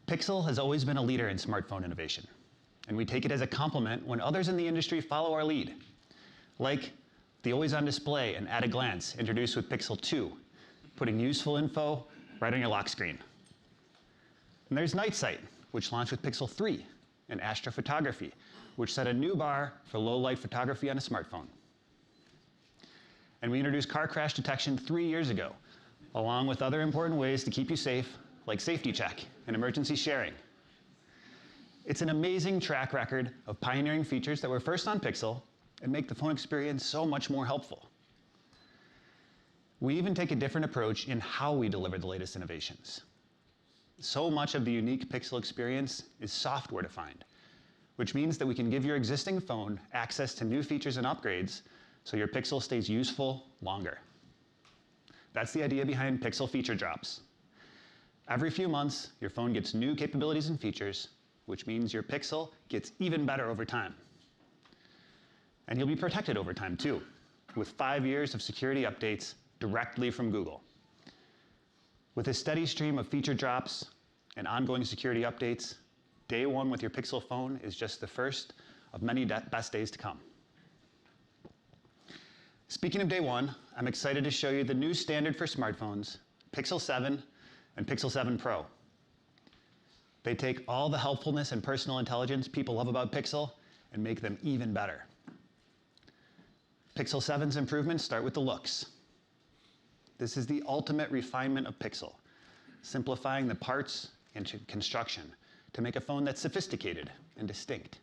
Pixel has always been a leader in smartphone innovation, and we take it as a compliment when others in the industry follow our lead, like the always-on display and at a glance introduced with Pixel 2, putting useful info right on your lock screen. And there's Night Sight, which launched with Pixel 3, and astrophotography, which set a new bar for low-light photography on a smartphone. And we introduced car crash detection 3 years ago, along with other important ways to keep you safe, like Safety Check and emergency sharing. It's an amazing track record of pioneering features that were first on Pixel and make the phone experience so much more helpful. We even take a different approach in how we deliver the latest innovations. So much of the unique Pixel experience is software-defined, which means that we can give your existing phone access to new features and upgrades so your Pixel stays useful longer. That's the idea behind Pixel Feature Drops. Every few months, your phone gets new capabilities and features, which means your Pixel gets even better over time. And you'll be protected over time too, with 5 years of security updates directly from Google. With a steady stream of feature drops and ongoing security updates, day one with your Pixel phone is just the first of many best days to come. Speaking of day one, I'm excited to show you the new standard for smartphones, Pixel 7 and Pixel 7 Pro. They take all the helpfulness and personal intelligence people love about Pixel and make them even better. Pixel 7's improvements start with the looks. This is the ultimate refinement of Pixel, simplifying the parts and construction to make a phone that's sophisticated and distinct.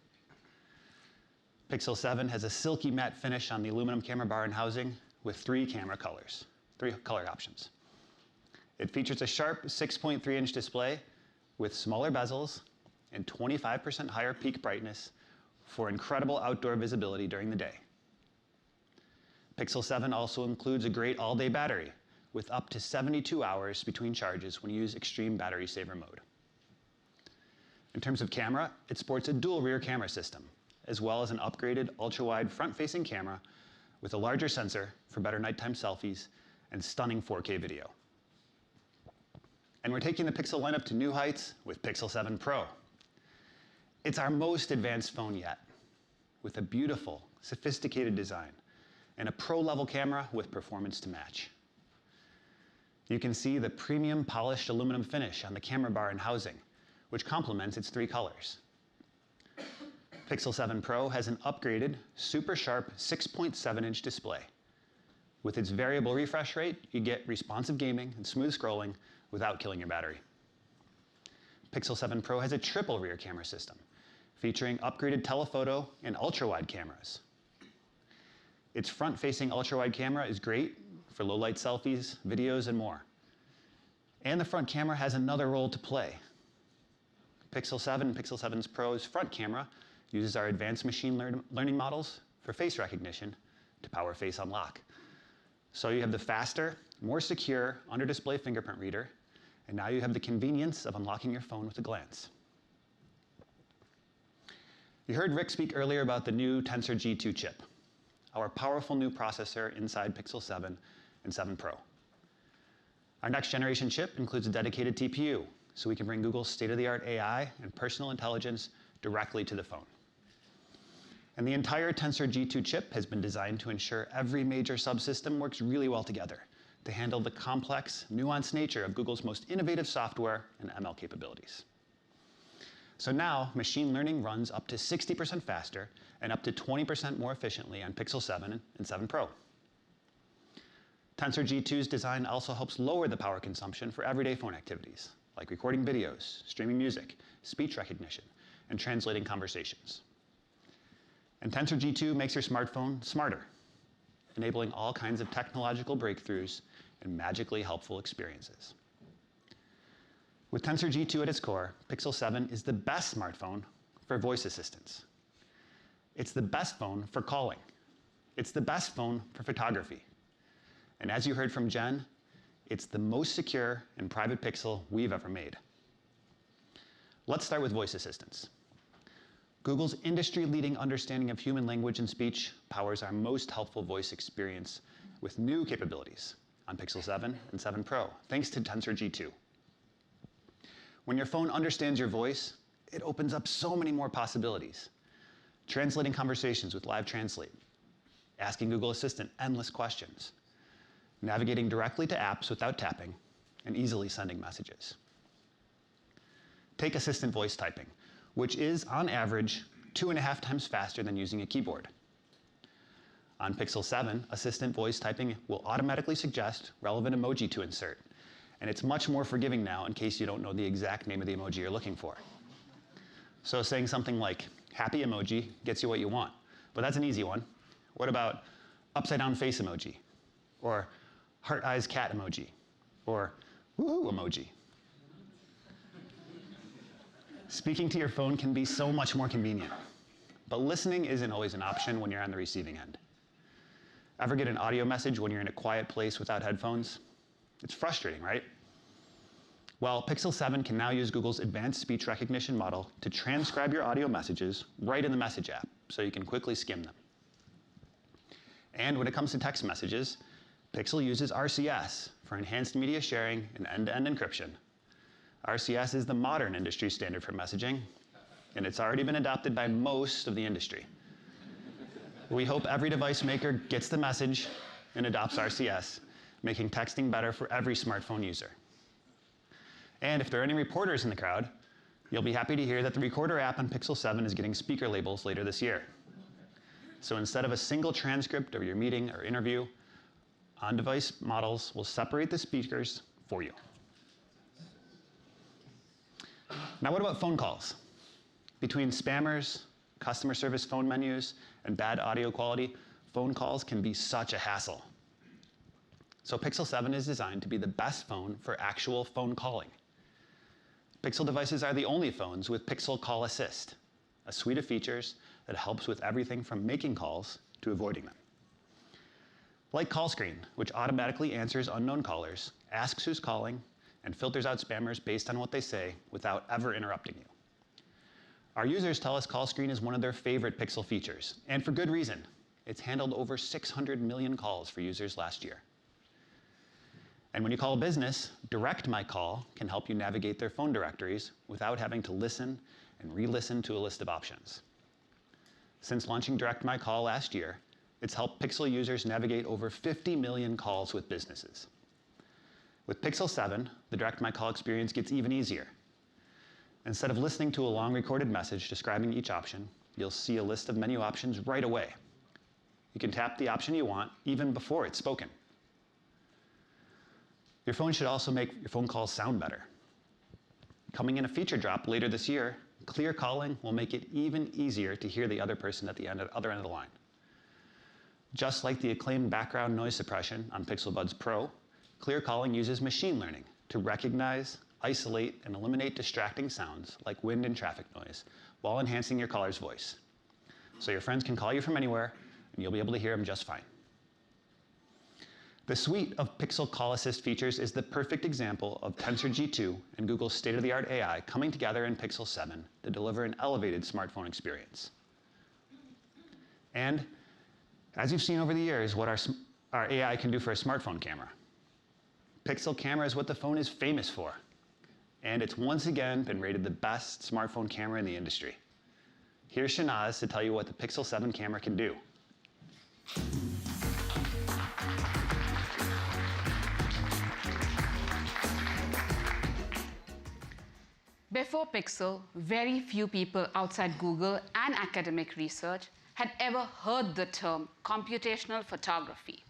Pixel 7 has a silky matte finish on the aluminum camera bar and housing with three color options. It features a sharp 6.3-inch display with smaller bezels and 25% higher peak brightness for incredible outdoor visibility during the day. Pixel 7 also includes a great all-day battery with up to 72 hours between charges when you use extreme battery saver mode. In terms of camera, it sports a dual rear camera system, as well as an upgraded ultra-wide front-facing camera with a larger sensor for better nighttime selfies and stunning 4K video. And we're taking the Pixel lineup to new heights with Pixel 7 Pro. It's our most advanced phone yet, with a beautiful, sophisticated design and a pro-level camera with performance to match. You can see the premium polished aluminum finish on the camera bar and housing, which complements its three colors. Pixel 7 Pro has an upgraded, super sharp 6.7-inch display. With its variable refresh rate, you get responsive gaming and smooth scrolling without killing your battery. Pixel 7 Pro has a triple rear camera system, featuring upgraded telephoto and ultra-wide cameras. Its front-facing ultra-wide camera is great for low-light selfies, videos, and more. And the front camera has another role to play. Pixel 7 and Pixel 7 Pro's front camera uses our advanced machine learning models for face recognition to power face unlock. So you have the faster, more secure under-display fingerprint reader, and now you have the convenience of unlocking your phone with a glance. You heard Rick speak earlier about the new Tensor G2 chip, our powerful new processor inside Pixel 7 and 7 Pro. Our next generation chip includes a dedicated TPU, so we can bring Google's state-of-the-art AI and personal intelligence directly to the phone. And the entire Tensor G2 chip has been designed to ensure every major subsystem works really well together to handle the complex, nuanced nature of Google's most innovative software and ML capabilities. So now, machine learning runs up to 60% faster and up to 20% more efficiently on Pixel 7 and 7 Pro. Tensor G2's design also helps lower the power consumption for everyday phone activities, like recording videos, streaming music, speech recognition, and translating conversations. And Tensor G2 makes your smartphone smarter, enabling all kinds of technological breakthroughs and magically helpful experiences. With Tensor G2 at its core, Pixel 7 is the best smartphone for voice assistance. It's the best phone for calling. It's the best phone for photography. And as you heard from Jen, it's the most secure and private Pixel we've ever made. Let's start with voice assistance. Google's industry-leading understanding of human language and speech powers our most helpful voice experience with new capabilities on Pixel 7 and 7 Pro, thanks to Tensor G2. When your phone understands your voice, it opens up so many more possibilities. Translating conversations with Live Translate, asking Google Assistant endless questions, navigating directly to apps without tapping, and easily sending messages. Take Assistant voice typing, which is, on average, 2.5 times faster than using a keyboard. On Pixel 7, Assistant voice typing will automatically suggest relevant emoji to insert, and it's much more forgiving now in case you don't know the exact name of the emoji you're looking for. So saying something like happy emoji gets you what you want, but that's an easy one. What about upside down face emoji? Or heart eyes cat emoji? Or woohoo emoji? Speaking to your phone can be so much more convenient, but listening isn't always an option when you're on the receiving end. Ever get an audio message when you're in a quiet place without headphones? It's frustrating, right? Well, Pixel 7 can now use Google's advanced speech recognition model to transcribe your audio messages right in the Message app, so you can quickly skim them. And when it comes to text messages, Pixel uses RCS for enhanced media sharing and end-to-end encryption. RCS is the modern industry standard for messaging, and it's already been adopted by most of the industry. We hope every device maker gets the message and adopts RCS, making texting better for every smartphone user. And if there are any reporters in the crowd, you'll be happy to hear that the Recorder app on Pixel 7 is getting speaker labels later this year. So instead of a single transcript of your meeting or interview, on-device models will separate the speakers for you. Now what about phone calls? Between spammers, customer service phone menus, and bad audio quality, phone calls can be such a hassle. So Pixel 7 is designed to be the best phone for actual phone calling. Pixel devices are the only phones with Pixel Call Assist, a suite of features that helps with everything from making calls to avoiding them. Like Call Screen, which automatically answers unknown callers, asks who's calling, and filters out spammers based on what they say without ever interrupting you. Our users tell us Call Screen is one of their favorite Pixel features, and for good reason. It's handled over 600 million calls for users last year. And when you call a business, Direct My Call can help you navigate their phone directories without having to listen and re-listen to a list of options. Since launching Direct My Call last year, it's helped Pixel users navigate over 50 million calls with businesses. With Pixel 7, the Direct My Call experience gets even easier. Instead of listening to a long recorded message describing each option, you'll see a list of menu options right away. You can tap the option you want even before it's spoken. Your phone should also make your phone calls sound better. Coming in a feature drop later this year, Clear Calling will make it even easier to hear the other person at the other end of the line. Just like the acclaimed background noise suppression on Pixel Buds Pro, Clear Calling uses machine learning to recognize, isolate, and eliminate distracting sounds like wind and traffic noise while enhancing your caller's voice. So your friends can call you from anywhere, and you'll be able to hear them just fine. The suite of Pixel Call Assist features is the perfect example of Tensor G2 and Google's state-of-the-art AI coming together in Pixel 7 to deliver an elevated smartphone experience. And as you've seen over the years, what our AI can do for a smartphone camera. Pixel camera is what the phone is famous for, and it's once again been rated the best smartphone camera in the industry. Here's Shanaz to tell you what the Pixel 7 camera can do. Before Pixel, very few people outside Google and academic research had ever heard the term computational photography,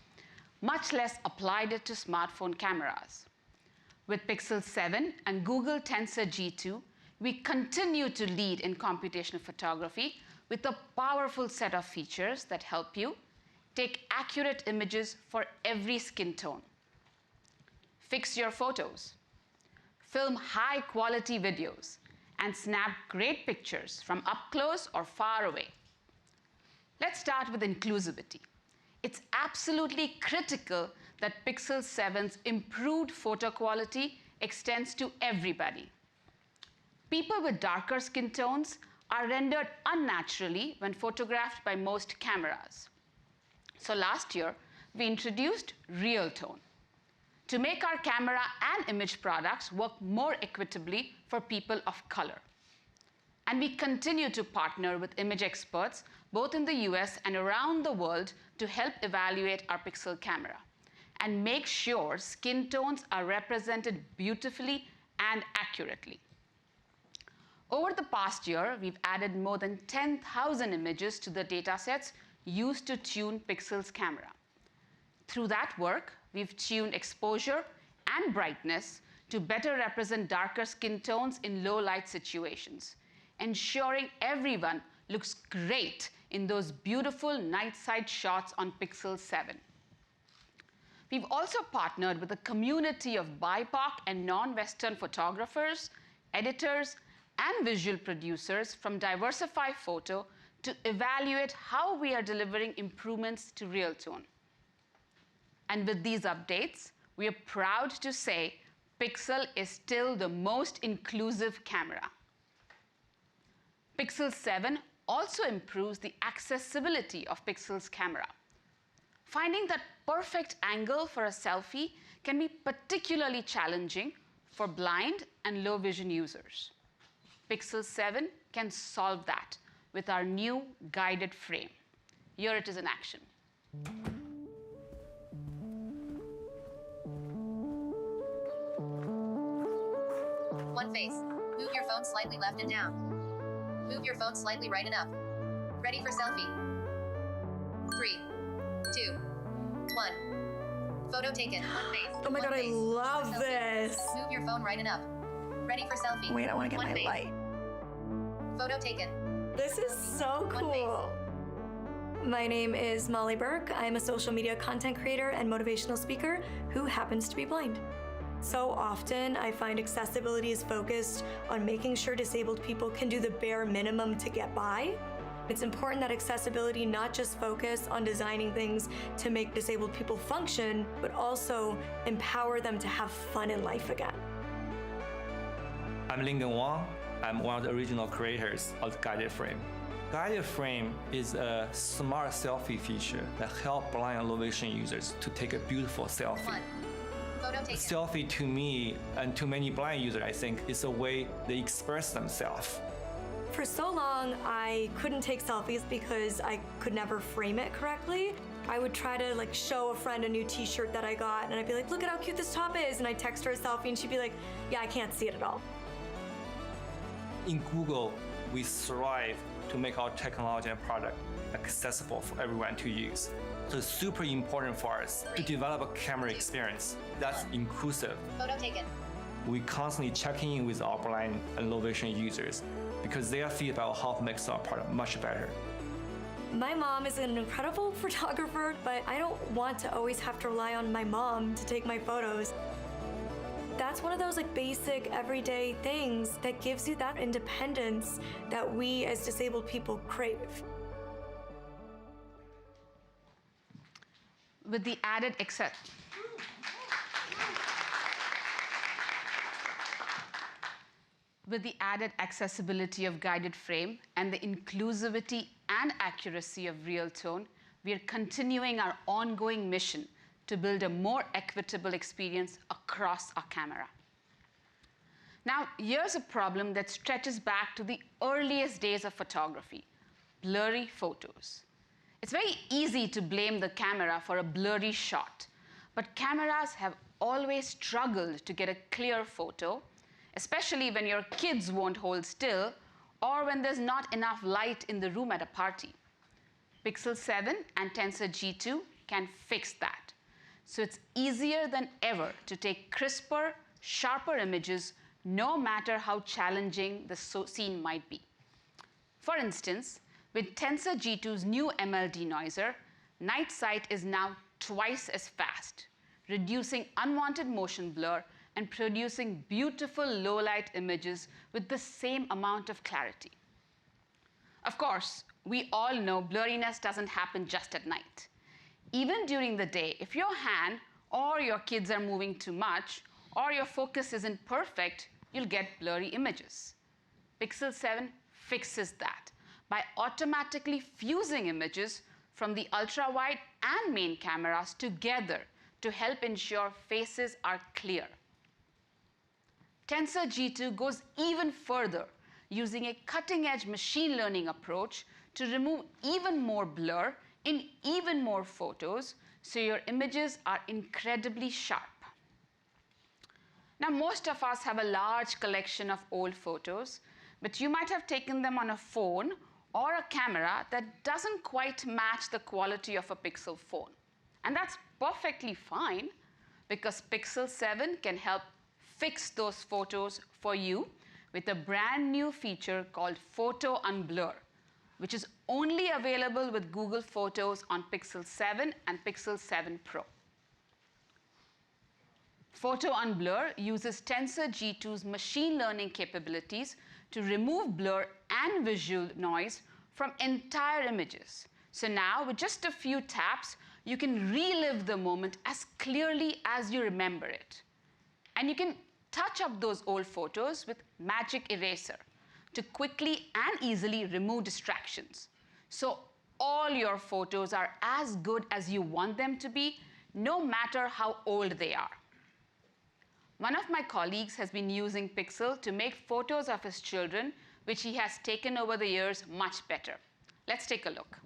much less applied it to smartphone cameras. With Pixel 7 and Google Tensor G2, we continue to lead in computational photography with a powerful set of features that help you take accurate images for every skin tone, fix your photos, film high-quality videos, and snap great pictures from up close or far away. Let's start with inclusivity. It's absolutely critical that Pixel 7's improved photo quality extends to everybody. People with darker skin tones are rendered unnaturally when photographed by most cameras. So last year, we introduced Real Tone to make our camera and image products work more equitably for people of color. And we continue to partner with image experts, both in the US and around the world, to help evaluate our Pixel camera and make sure skin tones are represented beautifully and accurately. Over the past year, we've added more than 10,000 images to the datasets used to tune Pixel's camera. Through that work, we've tuned exposure and brightness to better represent darker skin tones in low light situations, ensuring everyone looks great in those beautiful night side shots on Pixel 7. We've also partnered with a community of BIPOC and non-Western photographers, editors, and visual producers from Diversify Photo to evaluate how we are delivering improvements to real tone. And with these updates, we are proud to say Pixel is still the most inclusive camera. Pixel 7 also improves the accessibility of Pixel's camera. Finding that perfect angle for a selfie can be particularly challenging for blind and low vision users. Pixel 7 can solve that with our new guided frame. Here it is in action. One face. Move your phone slightly left and down. Move your phone slightly right and up. Ready for selfie. 3, 2, 1. Photo taken. One face. Oh my One god, I face. love Selfie. this. Move your phone right and up. Ready for selfie. Wait, I want to get One my face. light. Photo taken. This is so One cool. My name is Molly Burke. I'm a social media content creator and motivational speaker who happens to be blind. So often, I find accessibility is focused on making sure disabled people can do the bare minimum to get by. It's important that accessibility not just focus on designing things to make disabled people function, but also empower them to have fun in life again. I'm Lincoln Wang. I'm one of the original creators of the Guided Frame. Guided Frame is a smart selfie feature that helps blind and low vision users to take a beautiful selfie. 1. Photo taken. Selfie to me and to many blind users, I think, is a way they express themselves. For so long, I couldn't take selfies because I could never frame it correctly. I would try to show a friend a new t-shirt that I got, and I'd be like, look at how cute this top is, and I'd text her a selfie, and she'd be like, yeah, I can't see it at all. In Google, we strive to make our technology and product accessible for everyone to use. So it's super important for us to develop a camera experience that's inclusive. Photo taken. We constantly checking in with our blind and low vision users because their feedback will help make our product much better. My mom is an incredible photographer, but I don't want to always have to rely on my mom to take my photos. That's one of those basic everyday things that gives you that independence that we as disabled people crave. With the added accessibility of guided frame and the inclusivity and accuracy of real tone, we are continuing our ongoing mission to build a more equitable experience across our camera. Now, here's a problem that stretches back to the earliest days of photography: blurry photos. It's very easy to blame the camera for a blurry shot, but cameras have always struggled to get a clear photo, especially when your kids won't hold still or when there's not enough light in the room at a party. Pixel 7 and Tensor G2 can fix that. So it's easier than ever to take crisper, sharper images, no matter how challenging the scene might be. For instance, with Tensor G2's new ML denoiser, night sight is now twice as fast, reducing unwanted motion blur and producing beautiful low-light images with the same amount of clarity. Of course, we all know blurriness doesn't happen just at night. Even during the day, if your hand or your kids are moving too much or your focus isn't perfect, you'll get blurry images. Pixel 7 fixes that by automatically fusing images from the ultra-wide and main cameras together to help ensure faces are clear. Tensor G2 goes even further, using a cutting-edge machine learning approach to remove even more blur in even more photos, so your images are incredibly sharp. Now, most of us have a large collection of old photos, but you might have taken them on a phone or a camera that doesn't quite match the quality of a Pixel phone. And that's perfectly fine, because Pixel 7 can help fix those photos for you with a brand new feature called Photo Unblur, which is only available with Google Photos on Pixel 7 and Pixel 7 Pro. Photo Unblur uses Tensor G2's machine learning capabilities to remove blur and visual noise from entire images. So now, with just a few taps, you can relive the moment as clearly as you remember it. And you can touch up those old photos with Magic Eraser to quickly and easily remove distractions. So all your photos are as good as you want them to be, no matter how old they are. One of my colleagues has been using Pixel to make photos of his children, which he has taken over the years, much better. Let's take a look.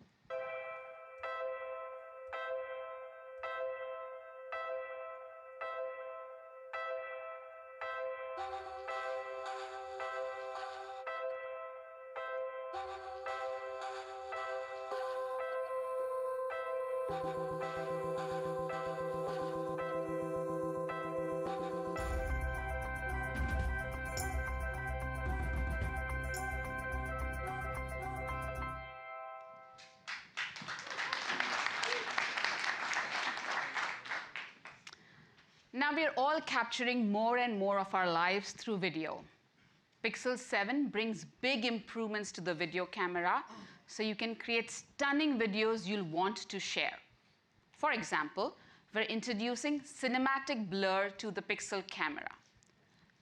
Now we're all capturing more and more of our lives through video. Pixel 7 brings big improvements to the video camera, so you can create stunning videos you'll want to share. For example, we're introducing cinematic blur to the Pixel camera.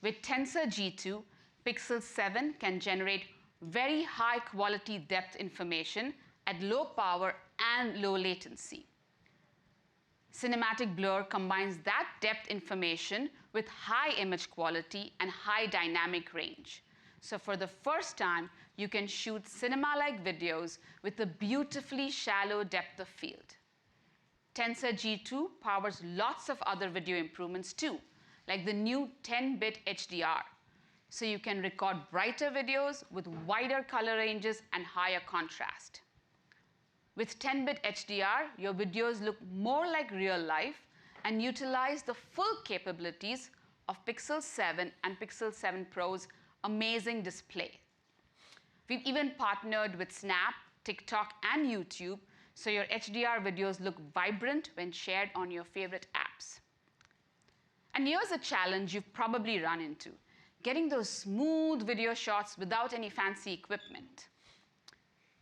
With Tensor G2, Pixel 7 can generate very high quality depth information at low power and low latency. Cinematic blur combines that depth information with high image quality and high dynamic range. So for the first time, you can shoot cinema-like videos with a beautifully shallow depth of field. Tensor G2 powers lots of other video improvements too, like the new 10-bit HDR. So you can record brighter videos with wider color ranges and higher contrast. With 10-bit HDR, your videos look more like real life and utilize the full capabilities of Pixel 7 and Pixel 7 Pro's amazing display. We've even partnered with Snap, TikTok, and YouTube, so your HDR videos look vibrant when shared on your favorite apps. And here's a challenge you've probably run into: getting those smooth video shots without any fancy equipment.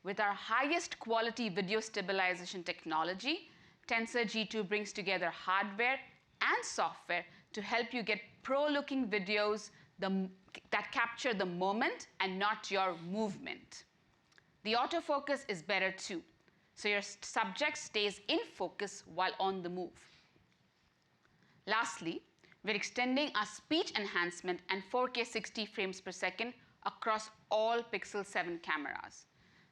With our highest quality video stabilization technology, Tensor G2 brings together hardware and software to help you get pro-looking videos that capture the moment and not your movement. The autofocus is better too, so your subject stays in focus while on the move. Lastly, we're extending our speech enhancement and 4K 60 frames per second across all Pixel 7 cameras,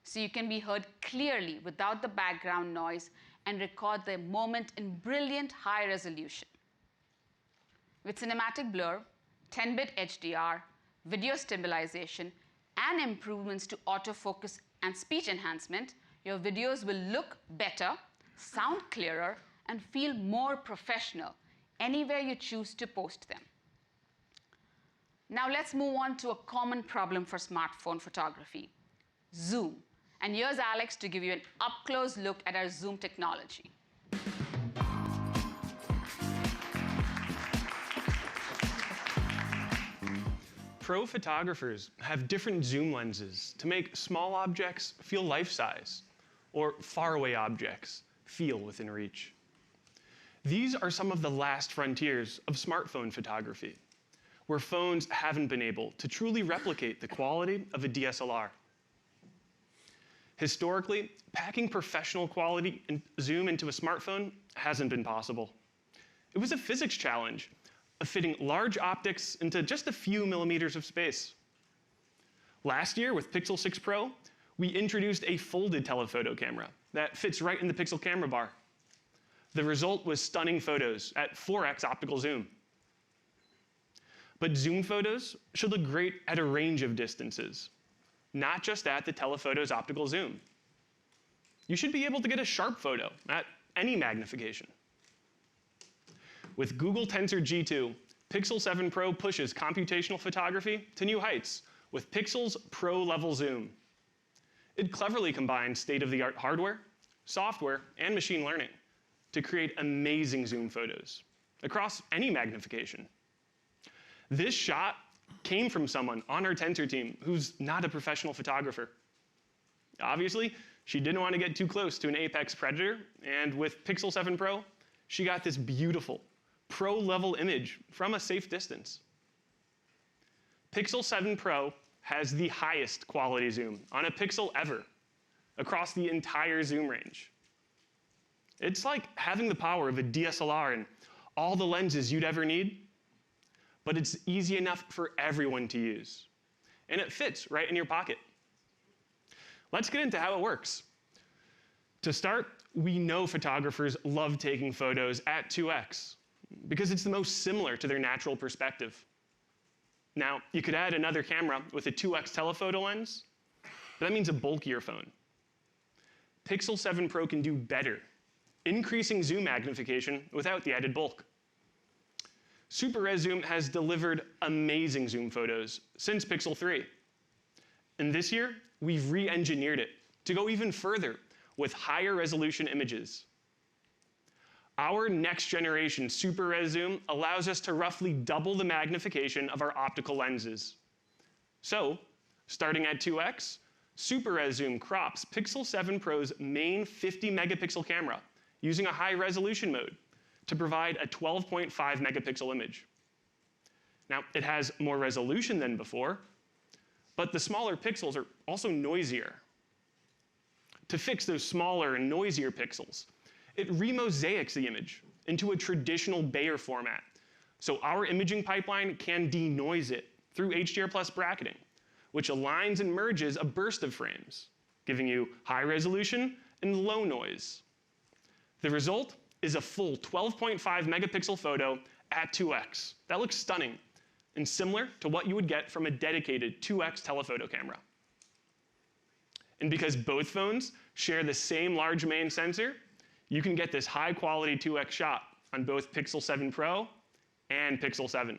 so you can be heard clearly without the background noise and record the moment in brilliant high resolution. With cinematic blur, 10-bit HDR, video stabilization, and improvements to autofocus and speech enhancement, your videos will look better, sound clearer, and feel more professional anywhere you choose to post them. Now let's move on to a common problem for smartphone photography: zoom. And here's Alex to give you an up-close look at our zoom technology. Pro photographers have different zoom lenses to make small objects feel life-size, or faraway objects feel within reach. These are some of the last frontiers of smartphone photography, where phones haven't been able to truly replicate the quality of a DSLR. Historically, packing professional quality zoom into a smartphone hasn't been possible. It was a physics challenge of fitting large optics into just a few millimeters of space. Last year with Pixel 6 Pro, we introduced a folded telephoto camera that fits right in the Pixel camera bar. The result was stunning photos at 4x optical zoom. But zoom photos should look great at a range of distances, not just at the telephoto's optical zoom. You should be able to get a sharp photo at any magnification. With Google Tensor G2, Pixel 7 Pro pushes computational photography to new heights with Pixel's pro-level zoom. It cleverly combines state-of-the-art hardware, software, and machine learning to create amazing zoom photos across any magnification. This shot came from someone on our Tensor team who's not a professional photographer. Obviously, she didn't want to get too close to an apex predator, and with Pixel 7 Pro, she got this beautiful, pro-level image from a safe distance. Pixel 7 Pro has the highest quality zoom on a Pixel ever, across the entire zoom range. It's like having the power of a DSLR and all the lenses you'd ever need, but it's easy enough for everyone to use. And it fits right in your pocket. Let's get into how it works. To start, we know photographers love taking photos at 2x because it's the most similar to their natural perspective. Now, you could add another camera with a 2x telephoto lens, but that means a bulkier phone. Pixel 7 Pro can do better, increasing zoom magnification without the added bulk. Super Res Zoom has delivered amazing zoom photos since Pixel 3. And this year, we've re-engineered it to go even further with higher resolution images. Our next generation Super Res Zoom allows us to roughly double the magnification of our optical lenses. So, starting at 2x, Super Res Zoom crops Pixel 7 Pro's main 50 megapixel camera using a high resolution mode to provide a 12.5 megapixel image. Now, it has more resolution than before, but the smaller pixels are also noisier. To fix those smaller and noisier pixels, it remosaics the image into a traditional Bayer format, so our imaging pipeline can denoise it through HDR+ bracketing, which aligns and merges a burst of frames, giving you high resolution and low noise. The result is a full 12.5 megapixel photo at 2x. That looks stunning and similar to what you would get from a dedicated 2x telephoto camera. And because both phones share the same large main sensor, you can get this high quality 2x shot on both Pixel 7 Pro and Pixel 7.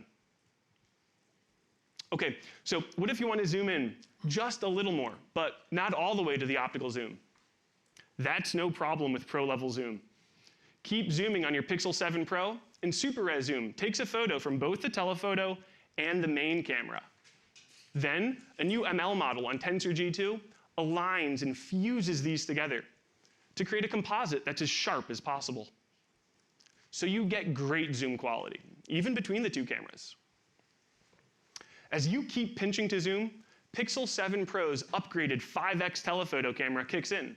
Okay, so what if you want to zoom in just a little more, but not all the way to the optical zoom? That's no problem with pro-level zoom. Keep zooming on your Pixel 7 Pro, and Super Res Zoom takes a photo from both the telephoto and the main camera. Then, a new ML model on Tensor G2 aligns and fuses these together to create a composite that's as sharp as possible. So you get great zoom quality, even between the two cameras. As you keep pinching to zoom, Pixel 7 Pro's upgraded 5x telephoto camera kicks in.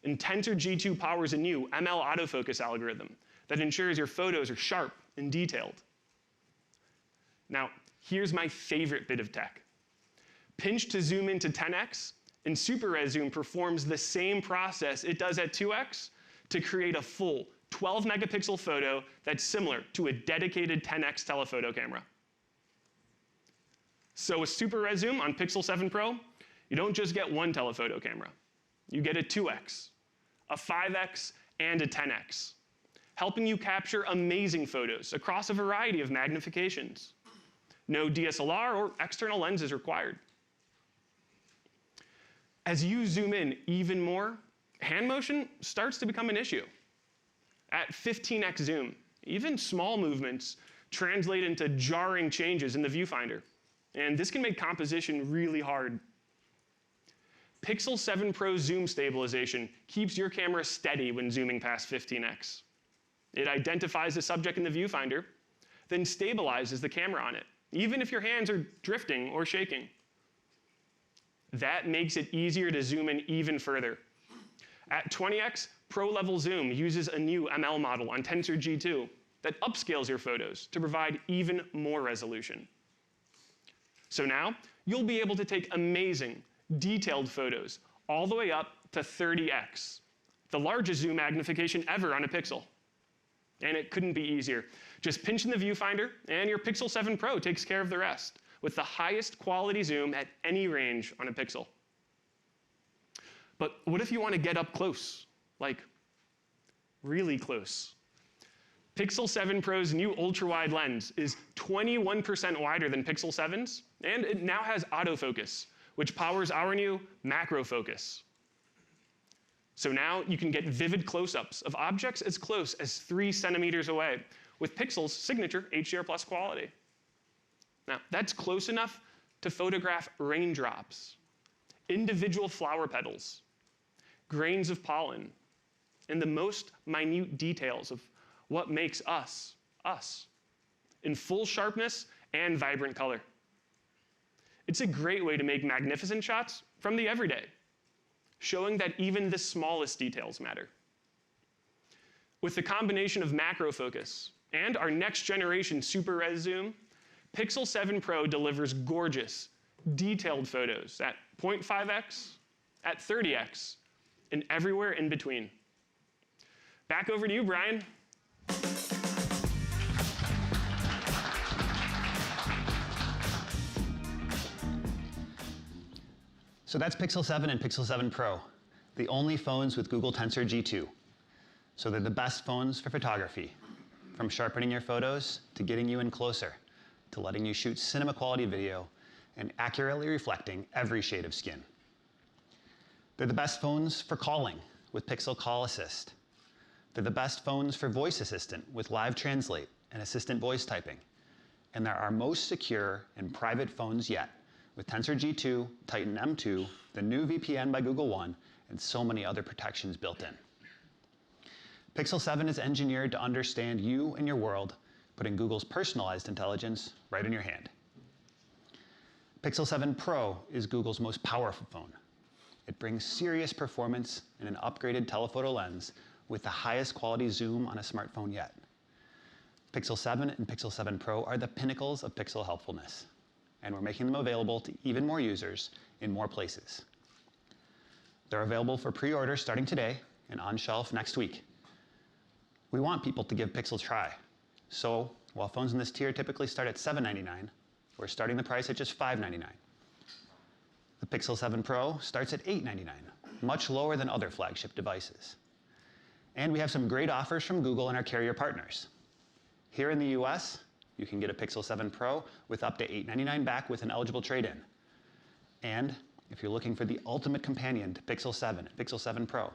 And Tensor G2 powers a new ML autofocus algorithm that ensures your photos are sharp and detailed. Now, here's my favorite bit of tech. Pinch to zoom into 10x, and Super Res Zoom performs the same process it does at 2x to create a full 12 megapixel photo that's similar to a dedicated 10x telephoto camera. So with Super Res Zoom on Pixel 7 Pro, you don't just get one telephoto camera. You get a 2x, a 5x, and a 10x, helping you capture amazing photos across a variety of magnifications. No DSLR or external lenses required. As you zoom in even more, hand motion starts to become an issue. At 15x zoom, even small movements translate into jarring changes in the viewfinder, and this can make composition really hard. Pixel 7 Pro zoom stabilization keeps your camera steady when zooming past 15x. It identifies the subject in the viewfinder, then stabilizes the camera on it, even if your hands are drifting or shaking. That makes it easier to zoom in even further. At 20x, pro-level zoom uses a new ML model on Tensor G2 that upscales your photos to provide even more resolution. So now, you'll be able to take amazing, detailed photos all the way up to 30x, the largest zoom magnification ever on a Pixel. And it couldn't be easier. Just pinch in the viewfinder, and your Pixel 7 Pro takes care of the rest, with the highest quality zoom at any range on a Pixel. But what if you want to get up close? Like, really close. Pixel 7 Pro's new ultra-wide lens is 21% wider than Pixel 7's, and it now has autofocus, which powers our new macro focus. So now you can get vivid close-ups of objects as close as 3 centimeters away with Pixel's signature HDR+ quality. Now, that's close enough to photograph raindrops, individual flower petals, grains of pollen, and the most minute details of what makes us, us, in full sharpness and vibrant color. It's a great way to make magnificent shots from the everyday, showing that even the smallest details matter. With the combination of macro focus and our next generation super res zoom, Pixel 7 Pro delivers gorgeous, detailed photos at 0.5x, at 30x, and everywhere in between. Back over to you, Brian. So that's Pixel 7 and Pixel 7 Pro, the only phones with Google Tensor G2. So they're the best phones for photography, from sharpening your photos to getting you in closer, to letting you shoot cinema quality video and accurately reflecting every shade of skin. They're the best phones for calling with Pixel Call Assist. They're the best phones for voice assistant with Live Translate and assistant voice typing. And they're our most secure and private phones yet, with Tensor G2, Titan M2, the new VPN by Google One, and so many other protections built in. Pixel 7 is engineered to understand you and your world, putting Google's personalized intelligence right in your hand. Pixel 7 Pro is Google's most powerful phone. It brings serious performance and an upgraded telephoto lens with the highest quality zoom on a smartphone yet. Pixel 7 and Pixel 7 Pro are the pinnacles of Pixel helpfulness, and we're making them available to even more users in more places. They're available for pre-order starting today and on shelf next week. We want people to give Pixel a try. So while phones in this tier typically start at $799, we're starting the price at just $599. The Pixel 7 Pro starts at $899, much lower than other flagship devices. And we have some great offers from Google and our carrier partners. Here in the US, you can get a Pixel 7 Pro with up to $899 back with an eligible trade-in. And if you're looking for the ultimate companion to Pixel 7 and Pixel 7 Pro,